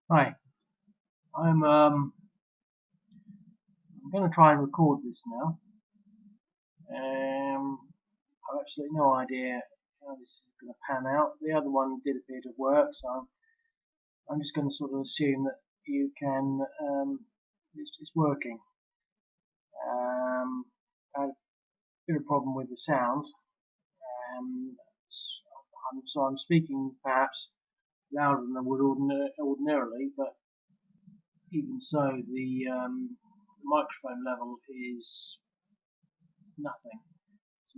Hi, I'm going to try and record this now. I've absolutely no idea how this is going to pan out. The other one did appear to work, so I'm just going to sort of assume that you can. It's working. I had a bit of problem with the sound, um, so I'm speaking perhaps louder than I would ordinarily, but even so, the microphone level is nothing. It's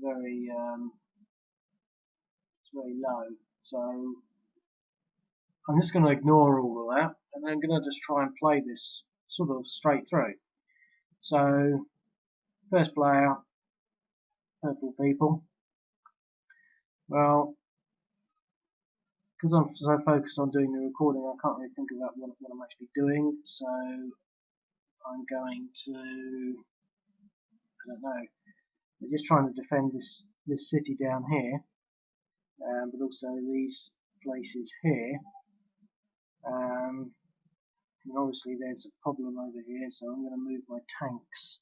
very low. So I'm just going to ignore all of that, and I'm going to just try and play this sort of straight through. So first player, purple people. Well, because I'm so focused on doing the recording, I can't really think about what I'm actually doing. So I'm going to, I don't know, we're just trying to defend this city down here, but also these places here. Um, and obviously there's a problem over here, so I'm going to move my tanks.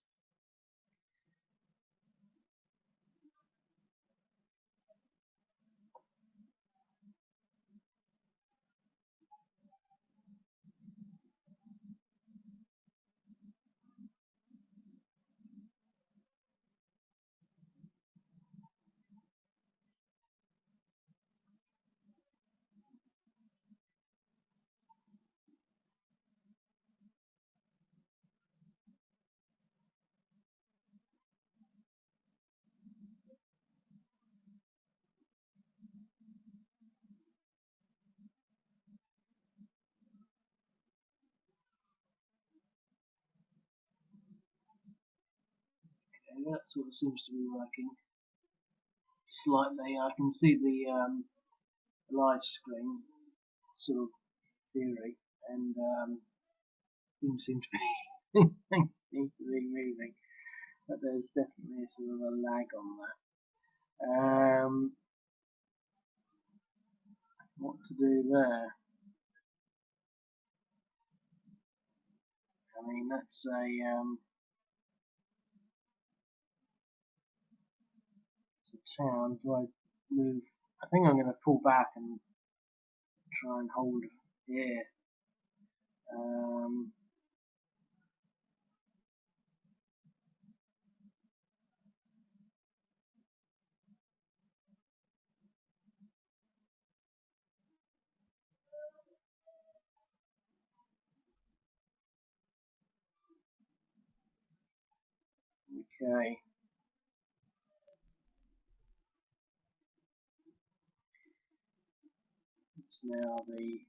Okay, that sort of seems to be working slightly. I can see the live screen sort of theory, and things seem to be things seem to be moving, but there's definitely a sort of a lag on that. What to do there? I mean, that's a town. Do I move? I think I'm going to pull back and try and hold here. Um, okay. It's now the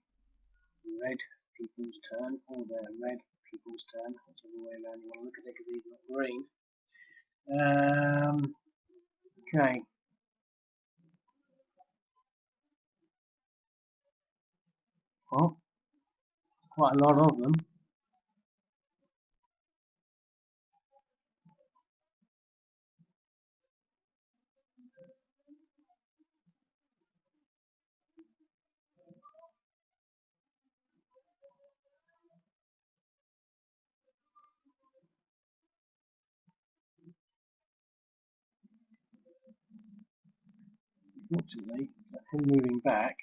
red people's turn, or their red people's turn, whichever way around you want to look at it, because he's not green. Okay, well, quite a lot of them. Fortunately, him moving back,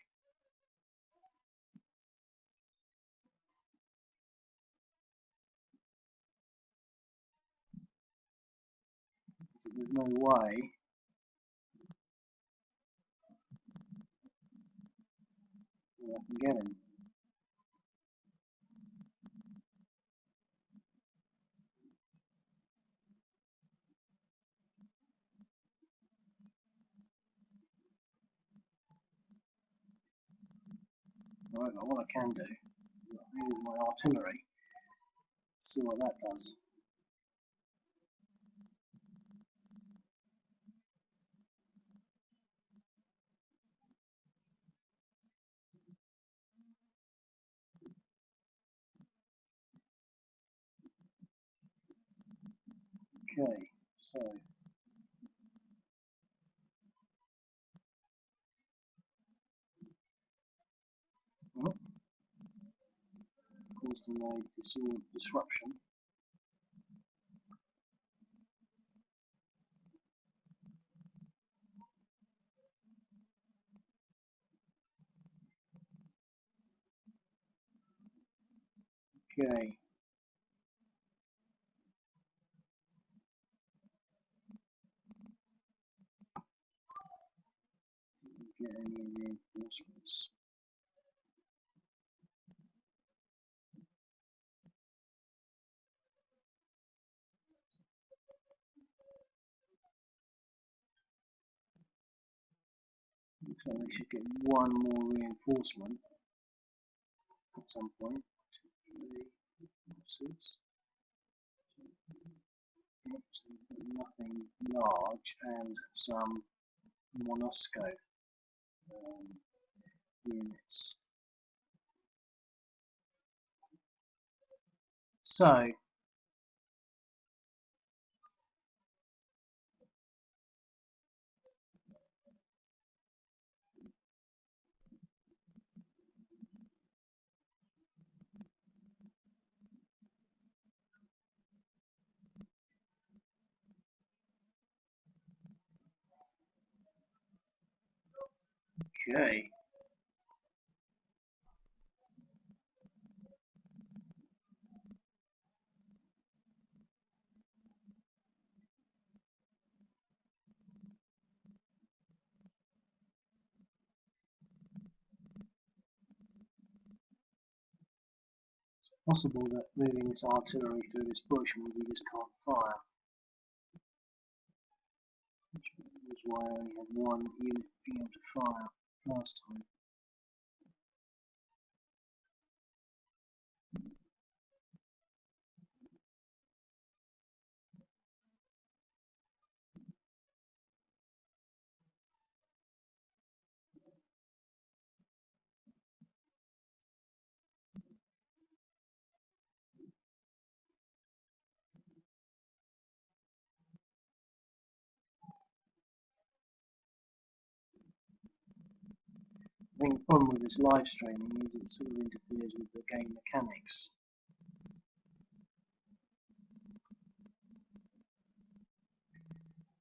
so there's no way that I can get him. Right, but what I can do is use my artillery, see what that does. Okay, so well, causing a disruption. Okay. Didn't get any reinforcements. Looks like we should get one more reinforcement at some point. 2, 3, 4, 6. Nothing large and some Monosco units. So okay. Possible that moving this artillery through this bush means we just can't fire. Which is why I only had one unit being able to fire last time. I think the problem with this live streaming is it sort of interferes with the game mechanics.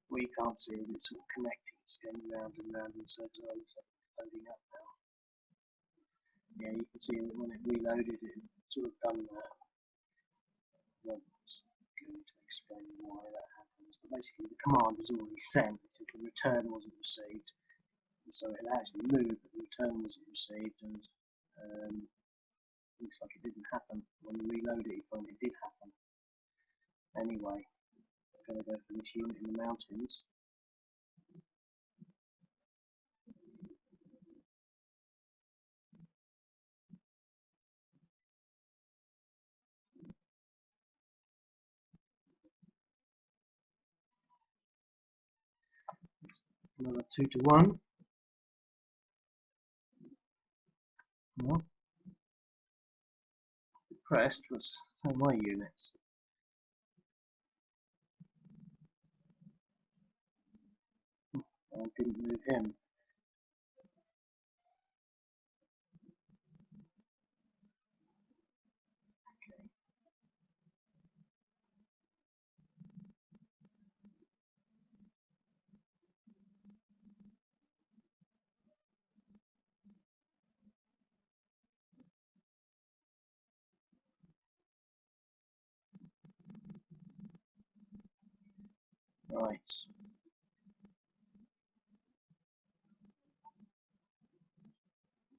What you can't see is it's sort of connecting, it's going round and round in circles, loading up now. Yeah, you can see that when it reloaded it sort of done that. I'm going to explain why that happens, but basically the command was already sent, so the return wasn't received. So it actually moved, but the return wasn't received, and looks like it didn't happen. When you reload it, you find it did happen. Anyway, I'm going to go for this unit in the mountains. Another 2 to 1. Well, depressed, but so are my units. I didn't move him. Right.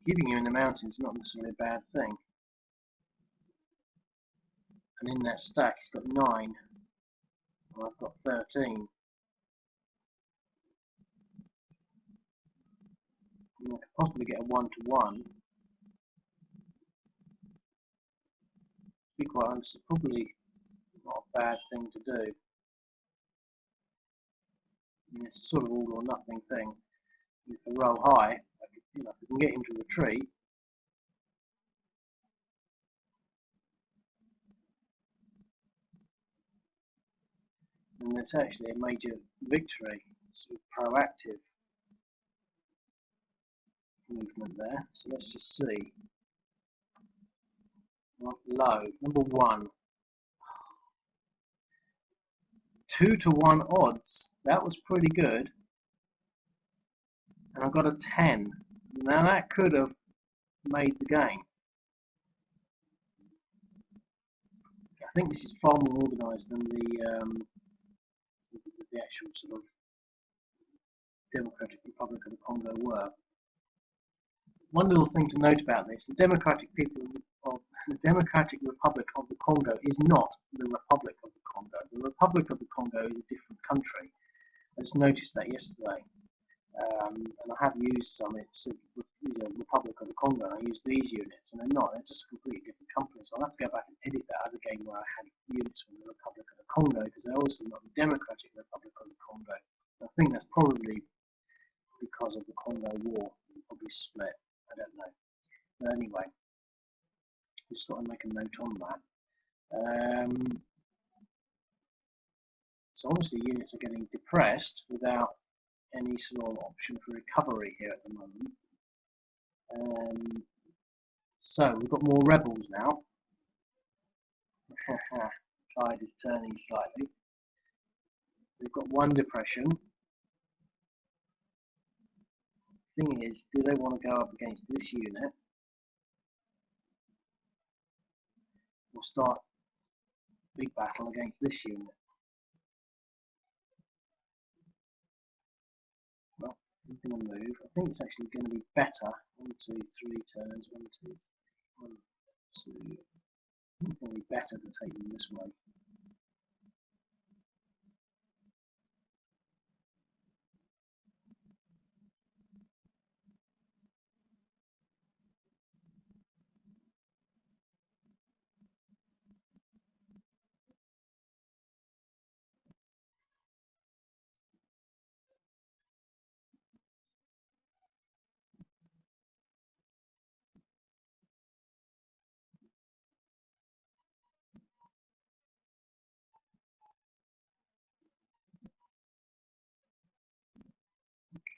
Keeping you in the mountains is not necessarily a bad thing. And in that stack, he's got 9. And I've got 13. I could possibly get a 1 to 1. To be quite honest, it's probably not a bad thing to do. I mean, it's a sort of all or nothing thing. If I roll high, if I can get him to retreat, then it's actually a major victory. Sort of proactive movement there. So let's just see. Low. Number 1. 2-to-1 odds. That was pretty good. And I got a 10. Now that could have made the game. I think this is far more organised than the actual sort of Democratic Republic of the Congo were. One little thing to note about this: the Democratic Republic of the Congo is not the Republic of the Congo. The Republic of the Congo is a different country. I just noticed that yesterday, and I have used some. It's a Republic of the Congo. And I use these units, and they're not. They're just completely different companies. So I'll have to go back and edit that other game where I had units from the Republic of the Congo, because they're also not the Democratic Republic of the Congo. I think that's probably because of the Congo War. They probably split. I don't know. But anyway, just thought I'd make a note on that. So obviously units are getting depressed without any sort of option for recovery here at the moment. So we've got more rebels now. Tide is turning slightly. We've got one depression. Thing is, do they want to go up against this unit or start a big battle against this unit? Well, I'm going to move. I think it's actually going to be better. 1, 2, 3 turns. 1, 2, 1, 2. I think it's going to be better to take them this way.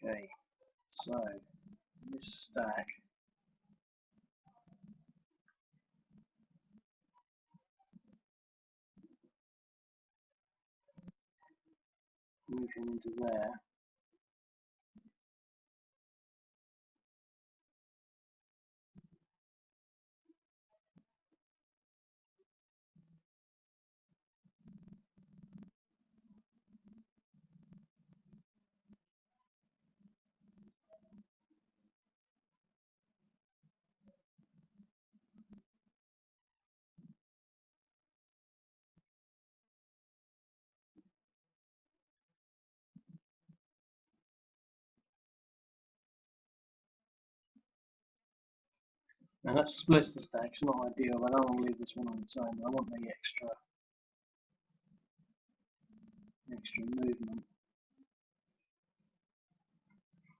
Okay, so this stack move him into there. Now that splits the stack. It's not ideal. I don't want to leave this one on its own. I want the extra movement.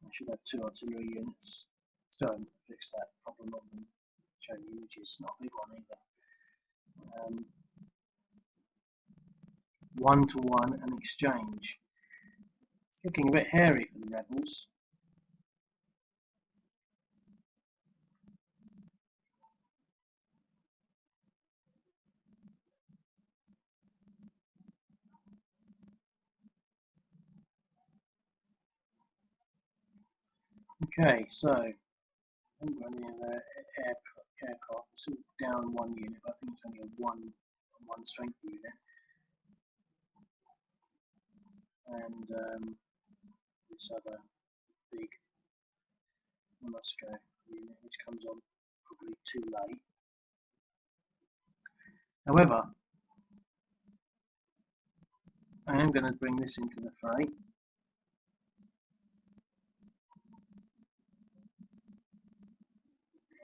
I should have 2 artillery units. Still haven't fixed that problem of them showing the images. Not a big one either. 1-to-1 and exchange. It's looking a bit hairy for the rebels. Okay, so I'm running an aircraft. It's all down 1 unit, but I think it's only a one strength unit. And this other big Moscow unit, which comes on probably too late. However, I am going to bring this into the fray.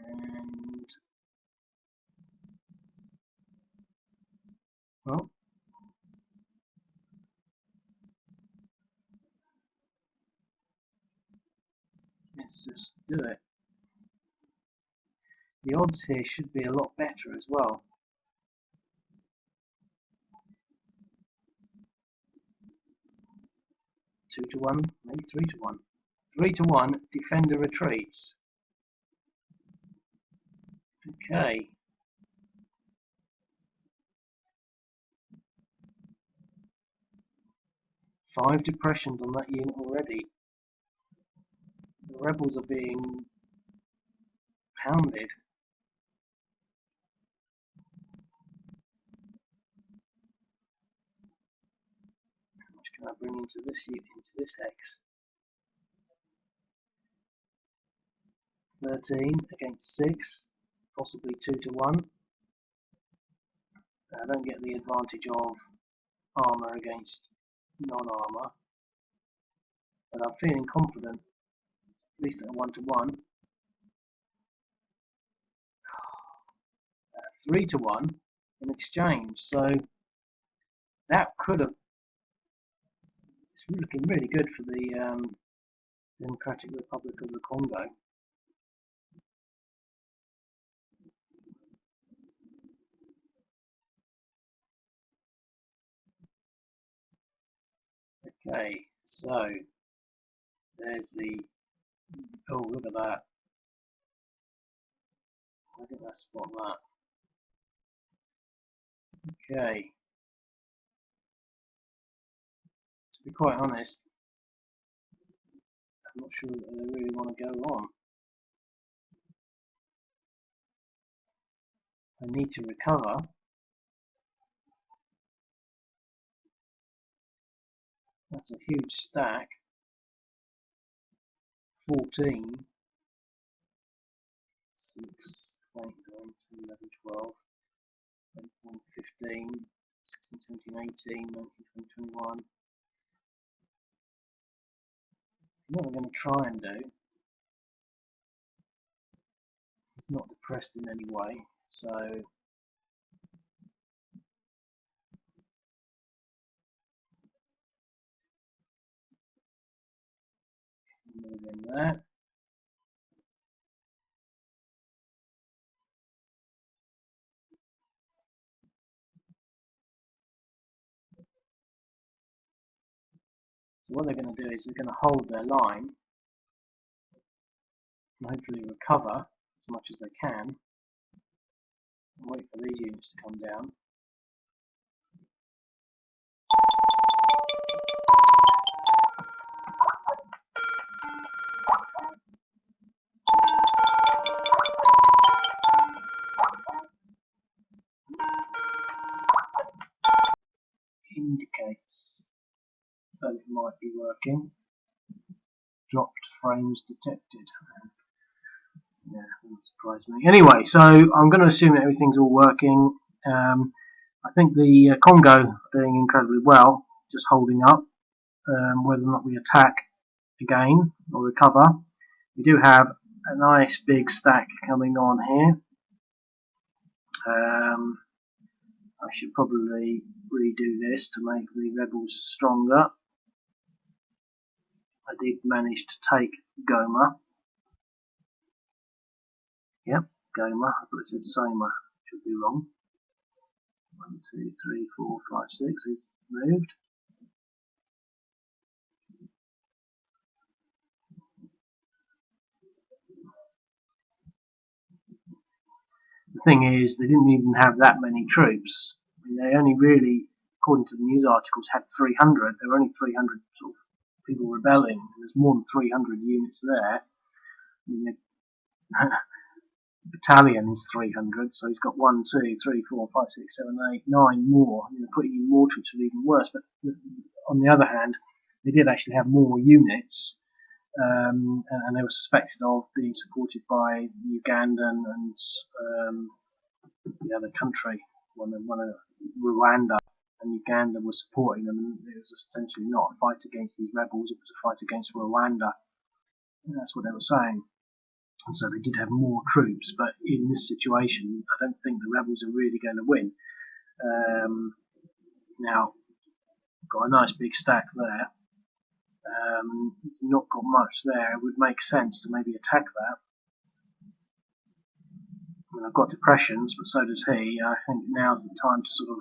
And well, let's just do it. The odds here should be a lot better as well. Two to one, maybe 3-to-1. 3-to-1, defender retreats. Okay. 5 depressions on that unit already. The rebels are being pounded. How much can I bring into this unit, into this hex? 13 against 6, possibly 2 to 1. I don't get the advantage of armour against non-armour, but I'm feeling confident, at least at a 1 to 1. 3 to 1 in exchange, so that could have, it's looking really good for the Democratic Republic of the Congo. Okay, so there's the, oh look at that, where did I spot that? Okay, to be quite honest, I'm not sure that they really want to go on. I need to recover. That's a huge stack. 14, 6, 8, 9, 10, 11, 12, 13, 15, 16, 17, 18, 19, 20, 21. What I'm going to try and do is not depressed in any way, so move in there. So what they're going to do is they're going to hold their line and hopefully recover as much as they can and wait for these units to come down. Indicates that it might be working. Dropped frames detected. Yeah, wouldn't surprise me. Anyway, so I'm going to assume that everything's all working. I think the Congo are doing incredibly well, just holding up. Whether or not we attack again or recover, we do have a nice big stack coming on here. I should probably redo this to make the rebels stronger. I did manage to take Goma. Yep, Goma. I thought it said Soma. Should be wrong. 1, 2, 3, 4, 5, 6. It's moved. The thing is, they didn't even have that many troops. I mean, they only really, according to the news articles, had 300. There were only 300 sort of people rebelling. There's more than 300 units there. I mean, the battalion is 300, so he's got 1, 2, 3, 4, 5, 6, 7, 8, 9 more. You know, putting in more troops would be even worse. But on the other hand, they did actually have more units. And they were suspected of being supported by Ugandan and the other country, one of Rwanda and Uganda were supporting them, and it was essentially not a fight against these rebels, it was a fight against Rwanda. And that's what they were saying. And so they did have more troops, but in this situation, I don't think the rebels are really going to win. Now, got a nice big stack there. Not got much there. It would make sense to maybe attack that. I mean, I've got depressions, but so does he. I think now's the time to sort of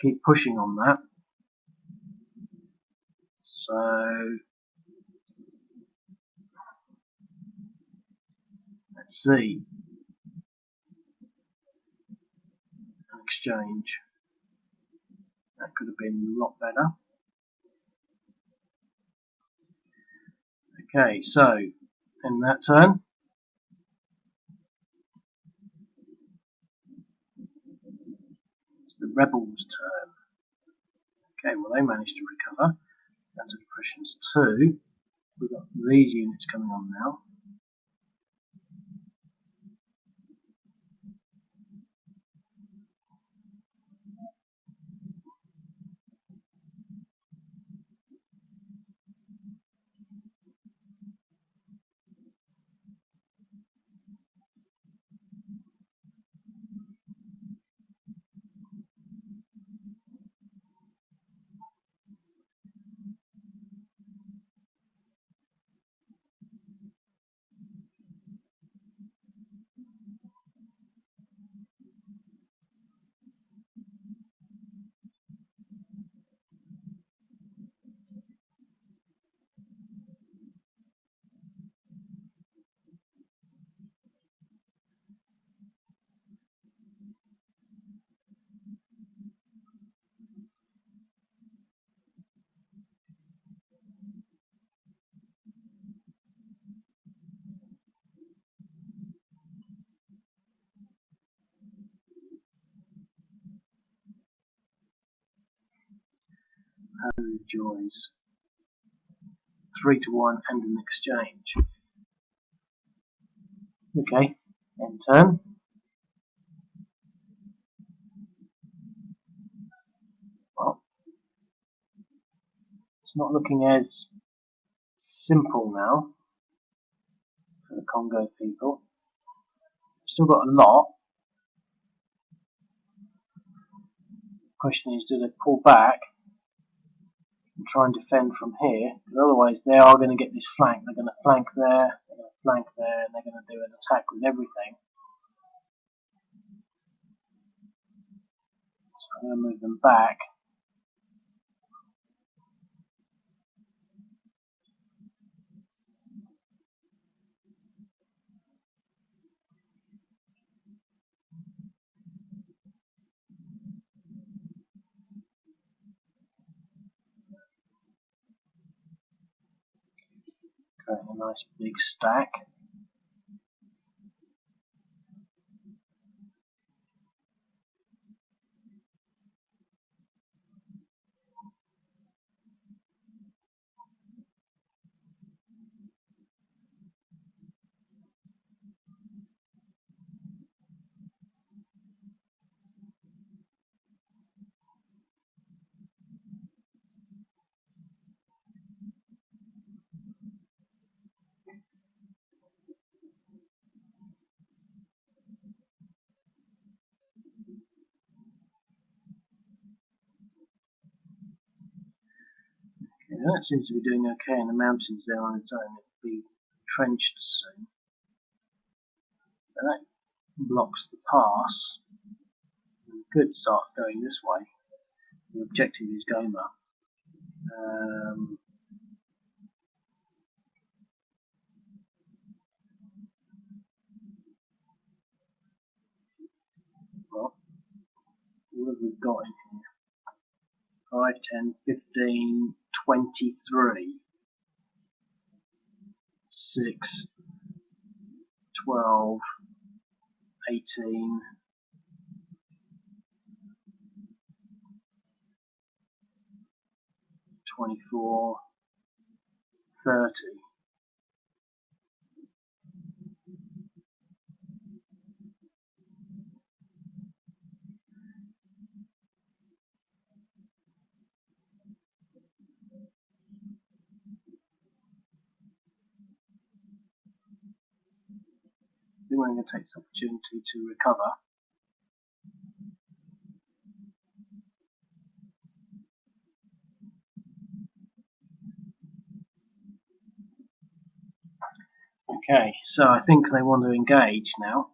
keep pushing on that. So let's see. An exchange. That could have been a lot better. Okay, so in that turn, it's the rebels' turn. Okay, well they managed to recover. Down to depressions 2. We've got these units coming on now. Oh joys. 3-1 and an exchange. Okay, end turn. Well, it's not looking as simple now for the Congo people. Still got a lot. Question is, do they pull back and try and defend from here? Because otherwise they are going to get this flank. They're going to flank there, they're going to flank there, and they're going to do an attack with everything. So I'm going to move them back. Create a nice big stack. Yeah, that seems to be doing okay in the mountains there on its own. It'll be trenched soon. But that blocks the pass. We could start going this way. The objective is Goma. Well, what have we got in here? 5, 10, 15, 23, 6, 12, 18, 24, 30. I think we're going to take this opportunity to recover. Okay, so I think they want to engage now.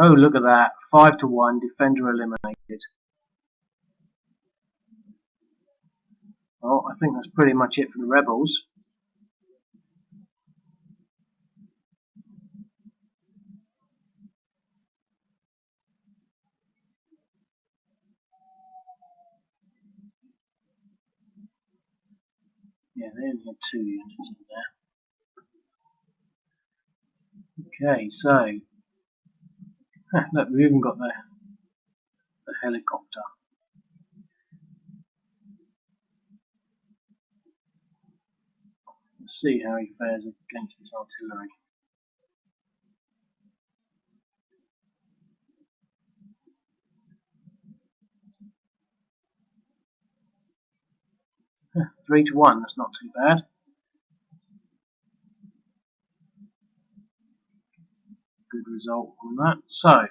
Oh, look at that. 5-1, defender eliminated. Well, I think that's pretty much it for the rebels. Yeah, they only had 2 units in there. Okay, so look, we've even got the helicopter. Let's see how he fares against this artillery. Huh, 3-1, that's not too bad. Good result on that. So,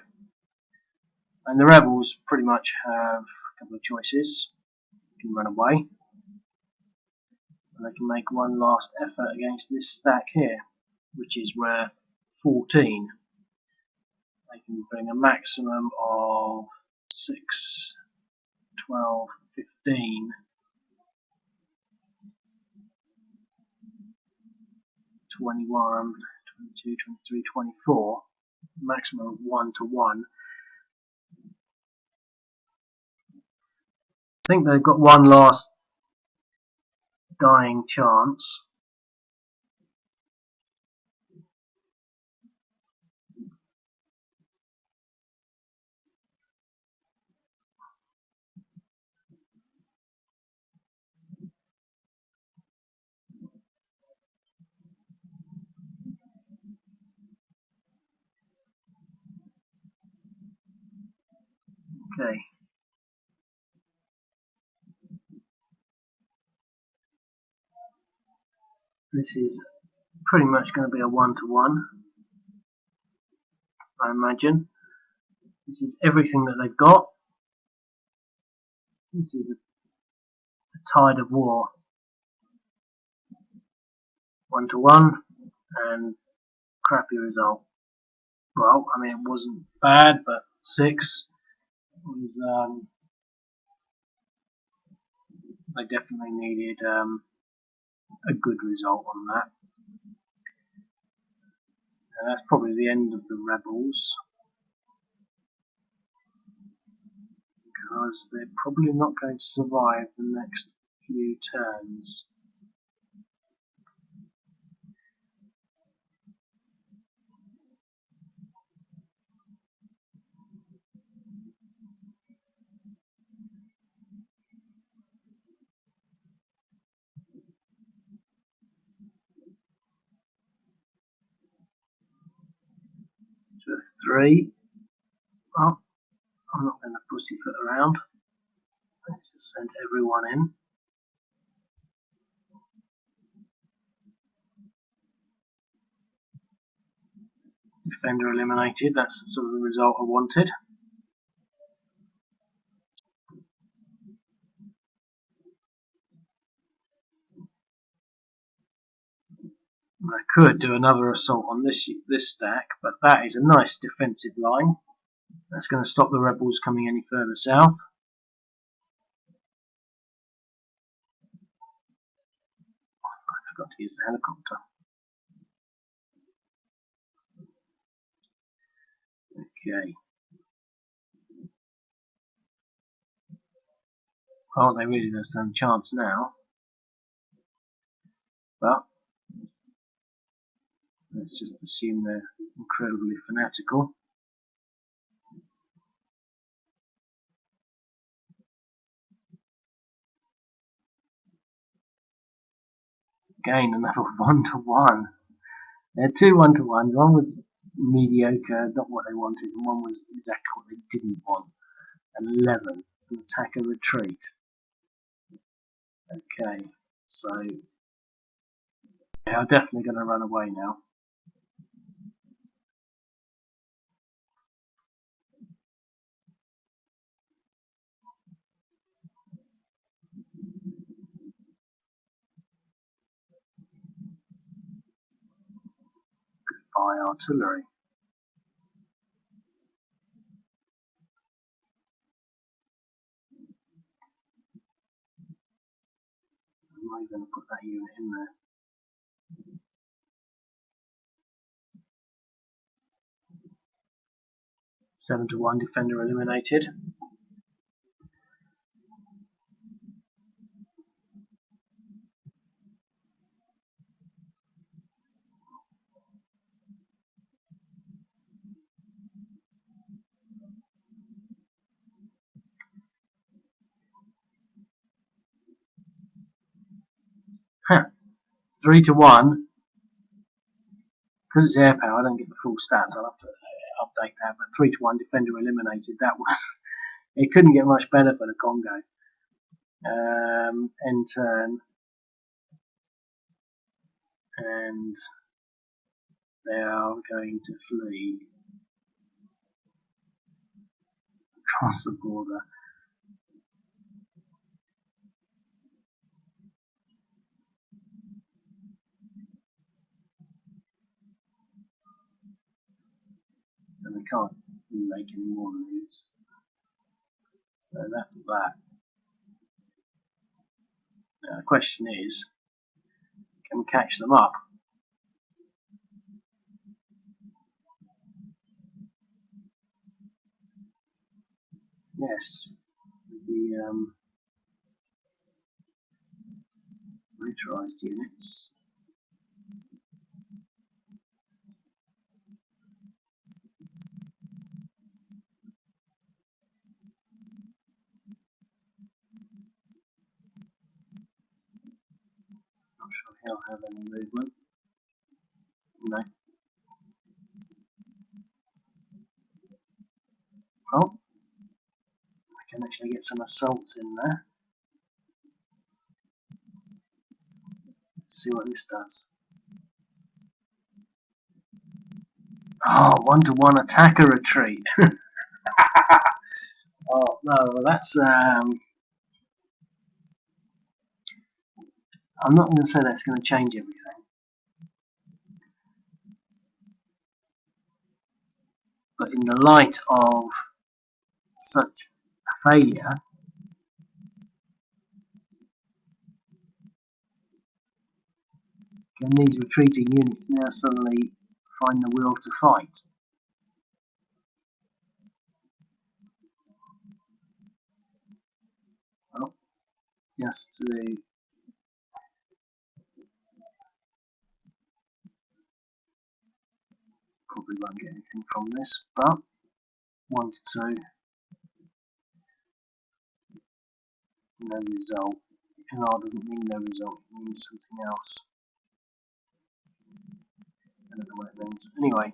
and the rebels pretty much have a couple of choices. They can run away, and they can make one last effort against this stack here, which is worth 14. They can bring a maximum of 6, 12, 15, 21, 22, 23, 24, maximum of 1-1. I think they've got one last dying chance. Okay. This is pretty much going to be a 1-1, I imagine. This is everything that they've got. This is a tide of war. 1-1, and crappy result. Well, I mean, it wasn't bad, but 6 was, they definitely needed a good result on that. And that's probably the end of the rebels, because they're probably not going to survive the next few turns. So 3. Well, I'm not going to pussyfoot around. Let's just send everyone in. Defender eliminated, that's the sort of the result I wanted. I could do another assault on this stack, but that is a nice defensive line. That's going to stop the rebels coming any further south. I forgot to use the helicopter. Okay. Oh, they really don't stand a chance now. But let's just assume they're incredibly fanatical. Again, another 1-1. There are 2 1-1s. One was mediocre, not what they wanted, and one was exactly what they didn't want. 11, an attack and retreat. Okay, so they are definitely going to run away now. By artillery. not even going to put that unit in there. Seven to one, defender eliminated. Huh. 3 to 1. Because it's air power, I don't get the full stats. I'll have to update that. But 3 to 1, defender eliminated. That was it. Couldn't get much better for the Congo. End turn, and they are going to flee across the border. And they can't make any more moves. So that's that. Now the question is, can we catch them up? Yes. The motorized units. Not sure he'll have any movement. No. Oh, I can actually get some assaults in there. Let's see what this does. Oh, 1 to 1 attacker retreat. Oh no, well that's I'm not going to say that's going to change everything, but in the light of such a failure, can these retreating units now suddenly find the will to fight? Well, just to probably won't get anything from this, but 1 to 2, no result. NR doesn't mean no result, it means something else. I don't know what it means. Anyway,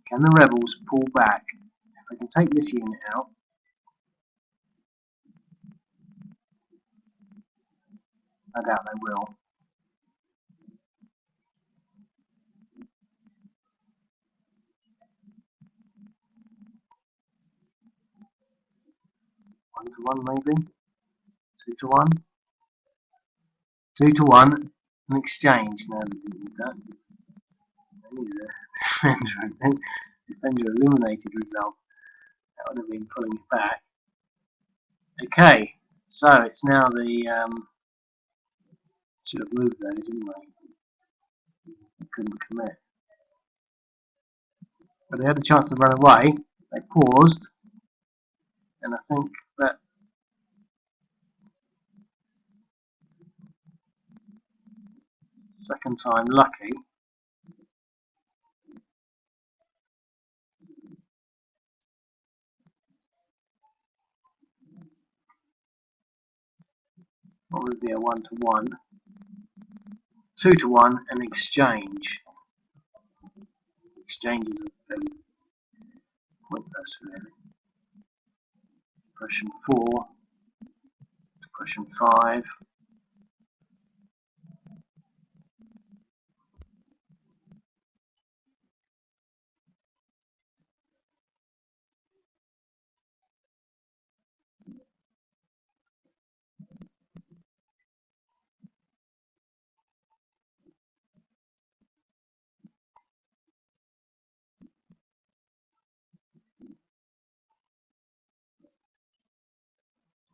can the rebels pull back? If I can take this unit out, I doubt they will. One to one maybe? 2 to 1? 2 to 1, an exchange. No, they didn't need that. They needed a defender eliminated result. That would have been pulling it back. Okay, so it's now the should have moved those anyway. They couldn't commit. But they had a chance to run away. They paused, and I think that second time lucky. What would be a 1 to 1? 2 to 1, an exchange. Exchanges are very pointless, really. Depression 4, Depression 5.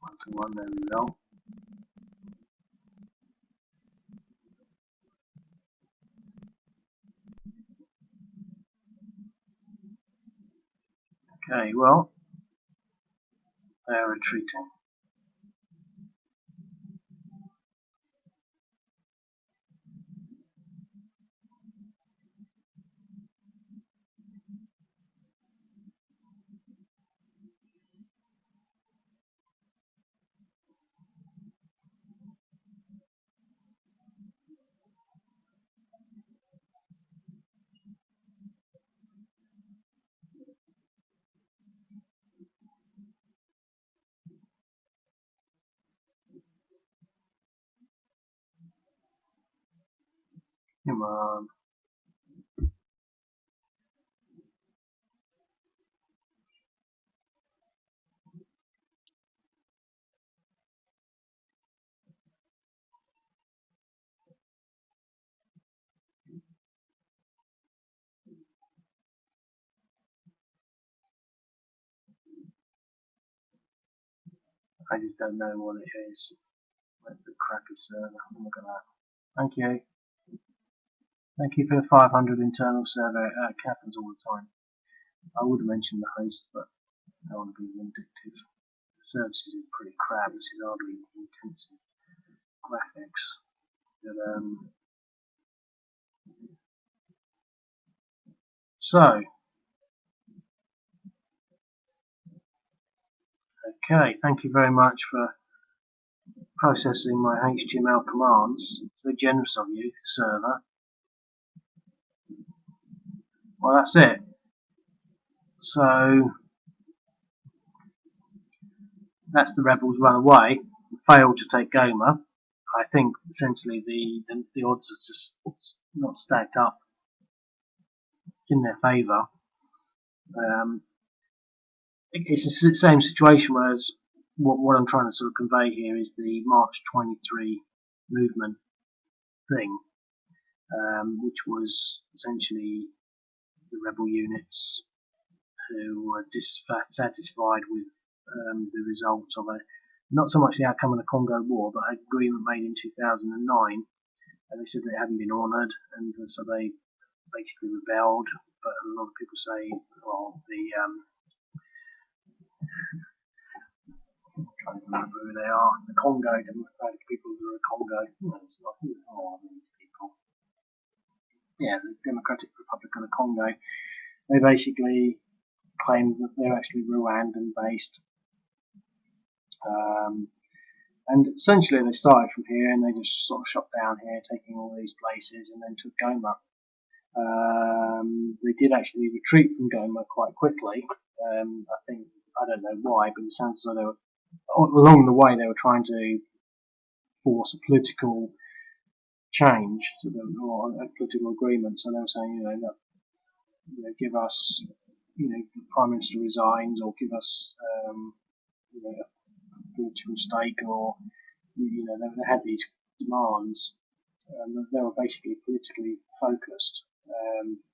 One to one, no result. Okay, well, they're retreating. Come on. I just don't know what it is. Like the crappy server. Look at that. Thank you. Thank you for the 500 internal server. It happens all the time. I would mention the host, but I don't want to be vindictive. The services is pretty crap. This is hardly intensive graphics. But, so, okay, thank you very much for processing my HTML commands. It's very generous of you, server. Well, that's it. So, that's the rebels run away, failed to take Goma. I think essentially the odds are just not stacked up in their favour. It's the same situation, whereas what I'm trying to sort of convey here is the March 23 movement thing, which was essentially the rebel units who were dissatisfied with the results of not so much the outcome of the Congo War, but an agreement made in 2009, and they said they hadn't been honoured, and so they basically rebelled. But a lot of people say, well, I'm trying to remember who they are, the Congo Democratic People's Congo. No, it's not. Who are these people? Yeah, the Democratic Republic of the Congo. They basically claimed that they're actually Rwandan based. And essentially they started from here and they just sort of shot down here, taking all these places, and then took Goma. They did actually retreat from Goma quite quickly. I don't know why, but it sounds as though they were, along the way, they were trying to force a political change, or a political agreement. So they were saying, give us, the Prime Minister resigns, or give us, a political stake, or they had these demands. They were basically politically focused,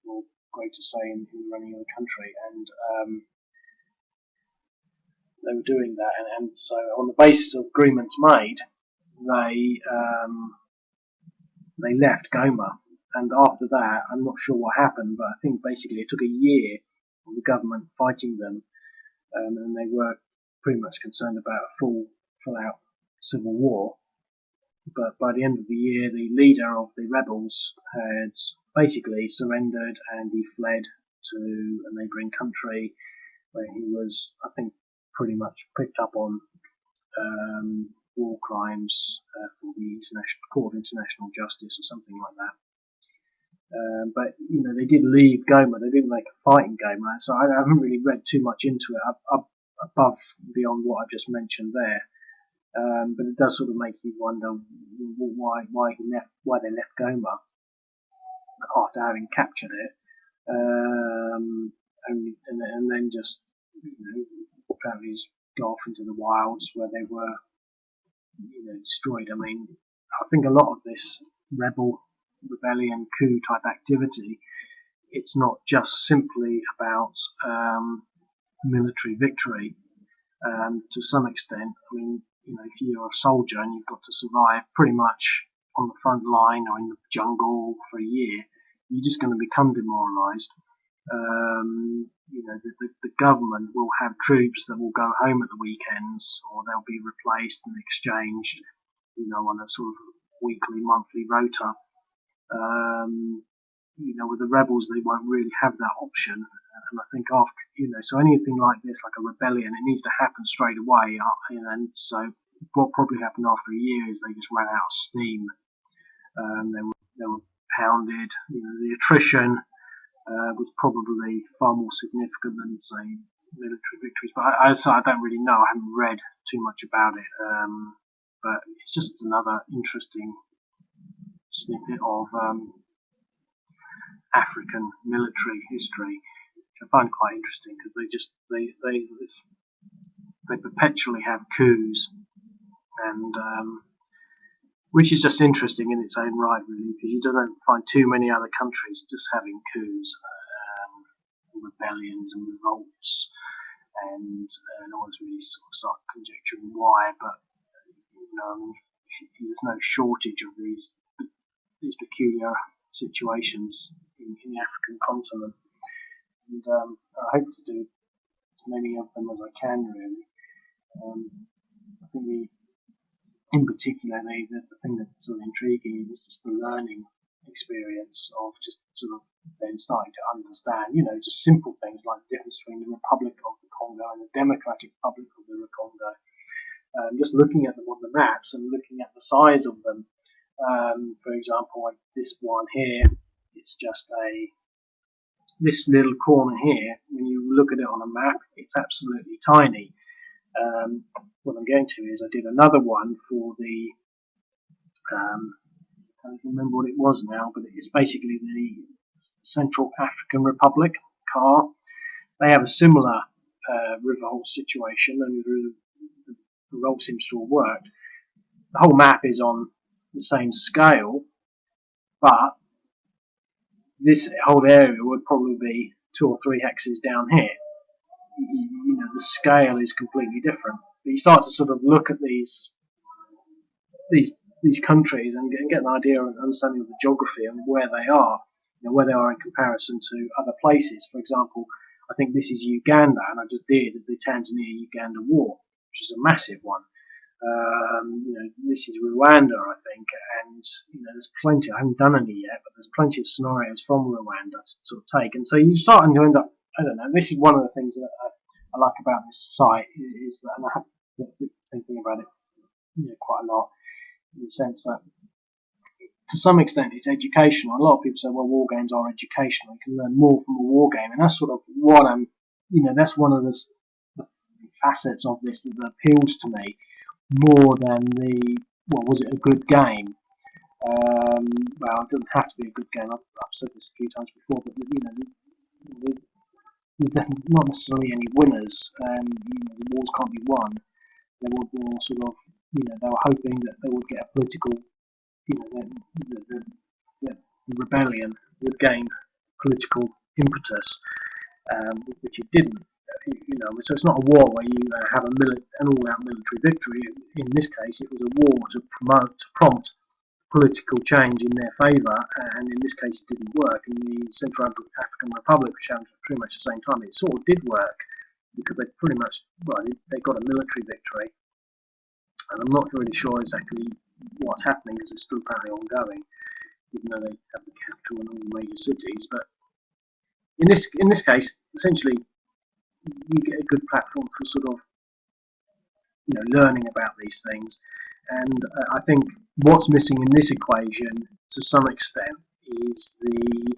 or greater say in running of the country, and they were doing that. And so, on the basis of agreements made, they they left Goma. And after that, I'm not sure what happened, but I think basically it took a year of the government fighting them, and they were pretty much concerned about a full-out civil war. But by the end of the year, the leader of the rebels had basically surrendered, and he fled to a neighbouring country where he was, I think, pretty much picked up on war crimes for the International Court of International Justice or something like that. But they did leave Goma. They didn't make a fight in Goma, so I haven't really read too much into it above beyond what I've just mentioned there. But it does sort of make you wonder why they left Goma after having captured it, and then just apparently go off into the wilds where they were destroyed. I mean, I think a lot of this rebellion coup type activity, it's not just simply about military victory. To some extent, I mean, if you're a soldier and you've got to survive pretty much on the front line or in the jungle for a year, you're just going to become demoralised. The government will have troops that will go home at the weekends, or they'll be replaced and exchanged, on a sort of weekly, monthly rota. With the rebels, they won't really have that option. And I think after, so anything like this, like a rebellion, it needs to happen straight away. And so what probably happened after a year is they just ran out of steam. They were pounded. The attrition was probably far more significant than, say, military victories. But I don't really know. I haven't read too much about it. But it's just another interesting snippet of African military history, which I find quite interesting because they perpetually have coups, and which is just interesting in its own right, really, because you don't find too many other countries just having coups, rebellions and revolts, and no one's really sort of start conjecturing why, but there's no shortage of these peculiar situations in the African continent, and I hope to do as many of them as I can, really. I think in particular, the thing that's sort of intriguing is just the learning experience of just sort of then starting to understand, just simple things like the difference between the Republic of the Congo and the Democratic Republic of the Congo. Just looking at them on the maps and looking at the size of them. For example, like this one here, it's just this little corner here. When you look at it on a map, it's absolutely tiny. What I'm going to is I did another one for the I can't remember what it was now, but it's basically the Central African Republic, CAR. They have a similar revolt situation, and the revolt seems to have worked. The whole map is on the same scale, but this whole area would probably be 2 or 3 hexes down here. The scale is completely different. But you start to sort of look at these countries and get an idea and understanding of the geography and where they are, in comparison to other places. For example, I think this is Uganda, and I just did the Tanzania-Uganda war, which is a massive one. This is Rwanda, I think, and there's plenty. I haven't done any yet, but there's plenty of scenarios from Rwanda to sort of take, and so you're starting to end up. I don't know. This is one of the things that I like about this site is that, and I have been thinking about it, quite a lot, in the sense that to some extent it's educational. A lot of people say, well, war games are educational. You can learn more from a war game, and that's sort of what that's one of the facets of this that appeals to me more than was it a good game? Well, it doesn't have to be a good game. I've said this a few times before, but there's not necessarily any winners. The wars can't be won. They were sort of, they were hoping that they would get a political, the rebellion would gain political impetus, which it didn't. So it's not a war where you have an all-out military victory. In this case, it was a war to prompt political change in their favour, and in this case, it didn't work. In the Central African Republic, which happened at pretty much the same time, it sort of did work because they pretty much they got a military victory, and I'm not really sure exactly what's happening because it's still apparently ongoing, even though they have the capital and all the major cities. But in this case, essentially, you get a good platform for sort of learning about these things, and I think what's missing in this equation to some extent is the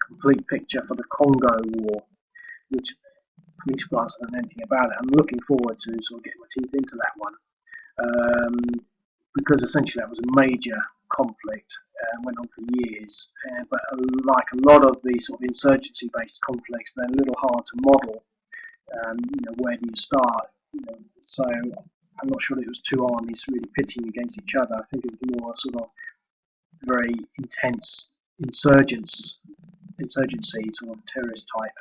complete picture for the Congo War, which at least I don't know anything about it. I'm looking forward to sort of getting my teeth into that one, because essentially that was a major conflict, went on for years, but like a lot of these sort of insurgency-based conflicts, they're a little hard to model. Where do you start? So I'm not sure that it was two armies really pitting against each other. I think it was more a sort of very intense insurgency, sort of terrorist type,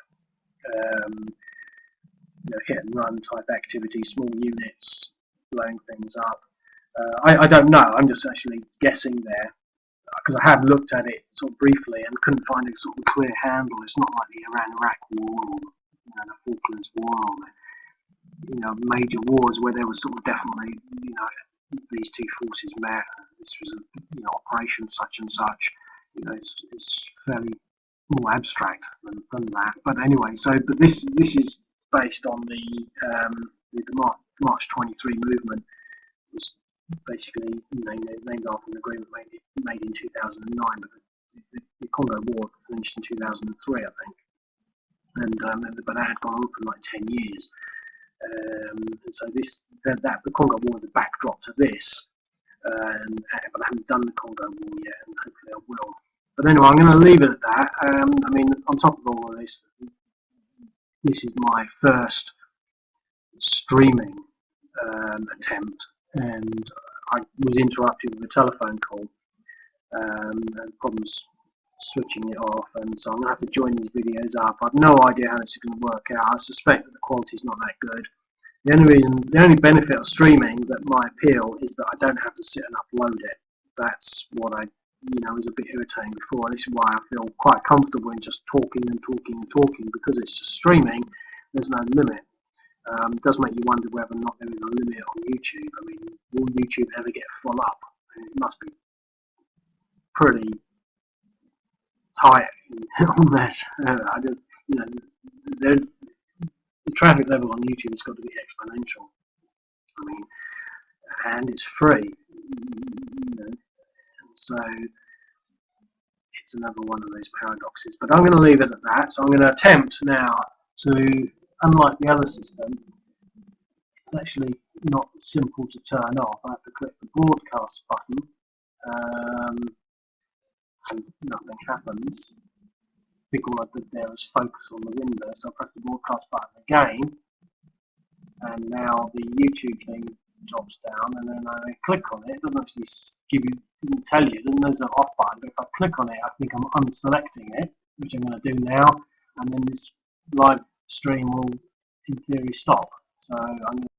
hit and run type activity, small units blowing things up. I don't know. I'm just actually guessing there. because I had looked at it sort of briefly and couldn't find a sort of clear handle. It's not like the Iran-Iraq war or the Falklands War or major wars where there was sort of definitely these two forces met. This was a operation such and such. It's fairly more abstract than that. But anyway, but this is based on the March 23 movement. It was basically named after an agreement made in 2009, but the Congo War finished in 2003, I think, and but that had gone on for like 10 years. And so the Congo War is a backdrop to this, but I haven't done the Congo War yet, and hopefully I will. But anyway, I'm going to leave it at that. I mean, on top of all of this, this is my first streaming attempt, and I was interrupted with a telephone call, and problems switching it off, and so I'm going to have to join these videos up. I've no idea how this is going to work out. I suspect that the quality is not that good. The only benefit of streaming that might appeal is that I don't have to sit and upload it. That's what was a bit irritating before. This is why I feel quite comfortable in just talking and talking and talking, because it's just streaming. There's no limit. It does make you wonder whether or not there is a limit on YouTube. I mean, will YouTube ever get full up? I mean, it must be pretty tight on this. There's the traffic level on YouTube has got to be exponential. I mean, and it's free, and so it's another one of those paradoxes. But I'm going to leave it at that. So I'm going to attempt now to, unlike the other system, it's actually not simple to turn off. I have to click the broadcast button, and nothing happens. I think all I did there was focus on the window, so I press the broadcast button again, and now the YouTube thing drops down, and then I click on it. It doesn't actually didn't tell you, there's an off button, but if I click on it, I think I'm unselecting it, which I'm going to do now, and then this live stream will, in theory, stop. So I'm going to